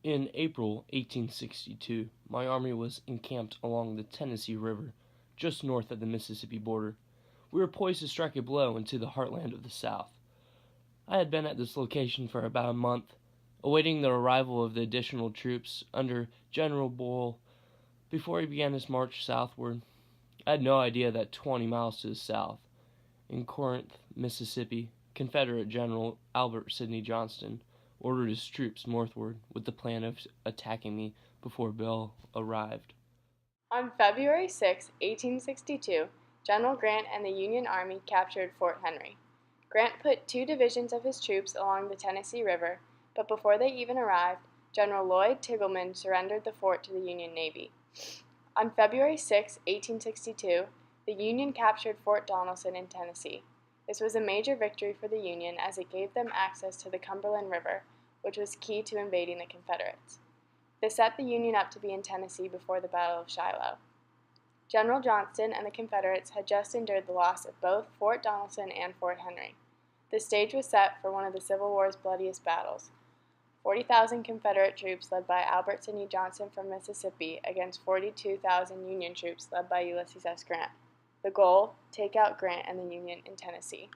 In April 1862, my army was encamped along the Tennessee River, just north of the Mississippi border. We were poised to strike a blow into the heartland of the South. I had been at this location for about a month, awaiting the arrival of the additional troops under General Buell before he began his march southward. I had no idea that 20 miles to the south, in Corinth, Mississippi, Confederate General Albert Sidney Johnston ordered his troops northward with the plan of attacking me before Buell arrived. On February 6, 1862, General Grant and the Union Army captured Fort Henry. Grant put 2 divisions of his troops along the Tennessee River, but before they even arrived, General Lloyd Tiggleman surrendered the fort to the Union Navy. On February 6, 1862, the Union captured Fort Donelson in Tennessee. This was a major victory for the Union as it gave them access to the Cumberland River, which was key to invading the Confederates. This set the Union up to be in Tennessee before the Battle of Shiloh. General Johnston and the Confederates had just endured the loss of both Fort Donelson and Fort Henry. The stage was set for one of the Civil War's bloodiest battles. 40,000 Confederate troops led by Albert Sidney Johnston from Mississippi against 42,000 Union troops led by Ulysses S. Grant. The goal, take out Grant and the Union in Tennessee.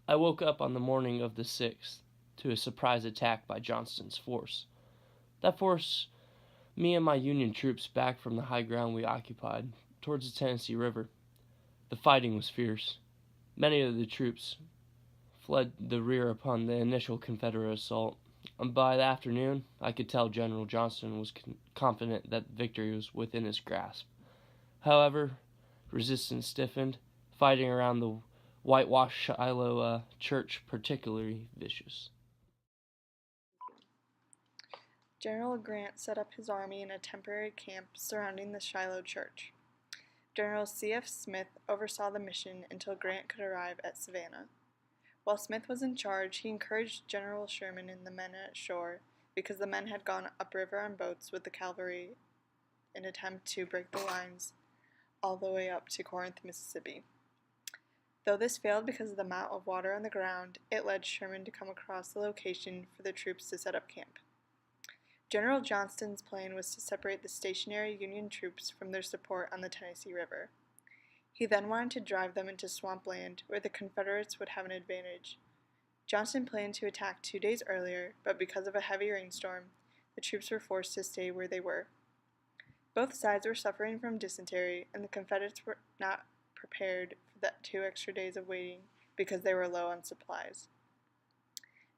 I woke up on the morning of the 6th to a surprise attack by Johnston's force. That forced me and my Union troops back from the high ground we occupied towards the Tennessee River. The fighting was fierce. Many of the troops fled the rear upon the initial Confederate assault, and by the afternoon I could tell General Johnston was confident that victory was within his grasp. However, resistance stiffened, fighting around the whitewashed Shiloh church particularly vicious. General Grant set up his army in a temporary camp surrounding the Shiloh church. General C.F. Smith oversaw the mission until Grant could arrive at Savannah. While Smith was in charge, he encouraged General Sherman and the men at shore because the men had gone upriver on boats with the cavalry in an attempt to break the lines all the way up to Corinth, Mississippi. Though this failed because of the amount of water on the ground, it led Sherman to come across the location for the troops to set up camp. General Johnston's plan was to separate the stationary Union troops from their support on the Tennessee River. He then wanted to drive them into swampland where the Confederates would have an advantage. Johnston planned to attack 2 days earlier, but because of a heavy rainstorm, the troops were forced to stay where they were. Both sides were suffering from dysentery, and the Confederates were not prepared for the 2 extra days of waiting because they were low on supplies.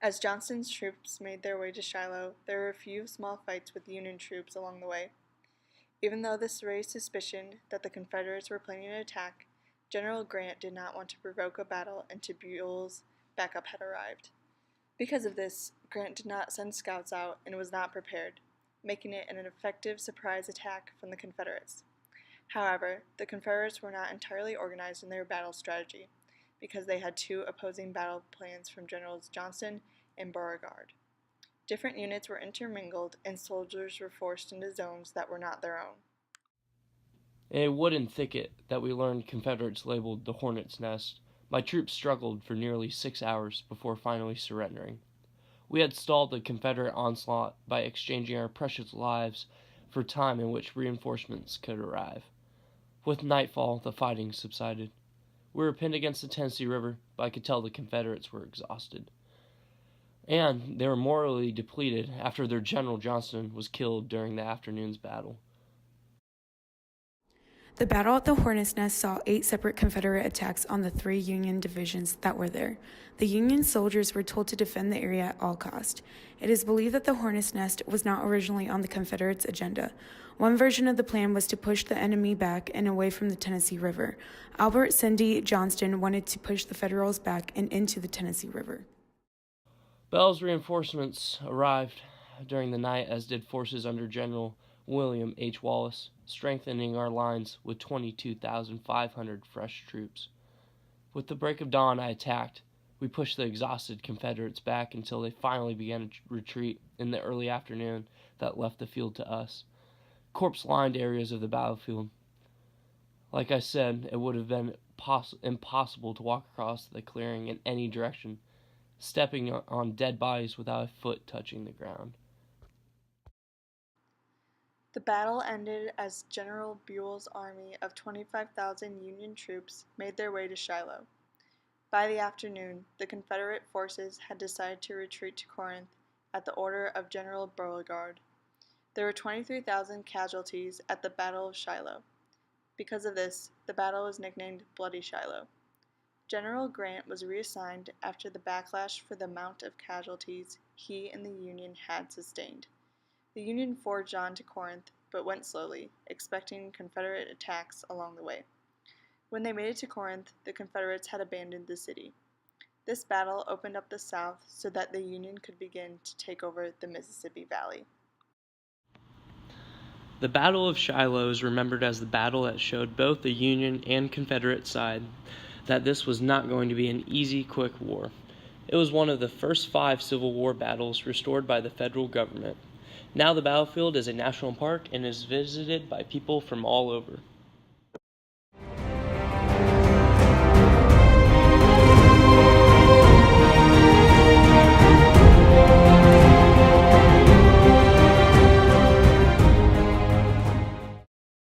As Johnston's troops made their way to Shiloh, there were a few small fights with Union troops along the way. Even though this raised suspicion that the Confederates were planning an attack, General Grant did not want to provoke a battle until Buell's backup had arrived. Because of this, Grant did not send scouts out and was not prepared, making it an effective surprise attack from the Confederates. However, the Confederates were not entirely organized in their battle strategy, because they had 2 opposing battle plans from Generals Johnston and Beauregard. Different units were intermingled, and soldiers were forced into zones that were not their own. In a wooden thicket that we learned Confederates labeled the Hornet's Nest, my troops struggled for nearly 6 hours before finally surrendering. We had stalled the Confederate onslaught by exchanging our precious lives for time in which reinforcements could arrive. With nightfall, the fighting subsided. We were pinned against the Tennessee River, but I could tell the Confederates were exhausted. And they were morally depleted after their General Johnston was killed during the afternoon's battle. The battle at the Hornet's Nest saw 8 separate Confederate attacks on the 3 Union divisions that were there. The Union soldiers were told to defend the area at all cost. It is believed that the Hornet's Nest was not originally on the Confederates' agenda. One version of the plan was to push the enemy back and away from the Tennessee River. Albert Sidney Johnston wanted to push the Federals back and into the Tennessee River. Bell's reinforcements arrived during the night, as did forces under General William H. Wallace, strengthening our lines with 22,500 fresh troops. With the break of dawn, I attacked. We pushed the exhausted Confederates back until they finally began a retreat in the early afternoon that left the field to us. Corpse-lined areas of the battlefield. Like I said, it would have been impossible to walk across the clearing in any direction, stepping on dead bodies without a foot touching the ground. The battle ended as General Buell's army of 25,000 Union troops made their way to Shiloh. By the afternoon, the Confederate forces had decided to retreat to Corinth at the order of General Beauregard. There were 23,000 casualties at the Battle of Shiloh. Because of this, the battle was nicknamed Bloody Shiloh. General Grant was reassigned after the backlash for the amount of casualties he and the Union had sustained. The Union forged on to Corinth, but went slowly, expecting Confederate attacks along the way. When they made it to Corinth, the Confederates had abandoned the city. This battle opened up the South so that the Union could begin to take over the Mississippi Valley. The Battle of Shiloh is remembered as the battle that showed both the Union and Confederate side that this was not going to be an easy, quick war. It was one of the first 5 Civil War battles restored by the federal government. Now the battlefield is a national park and is visited by people from all over.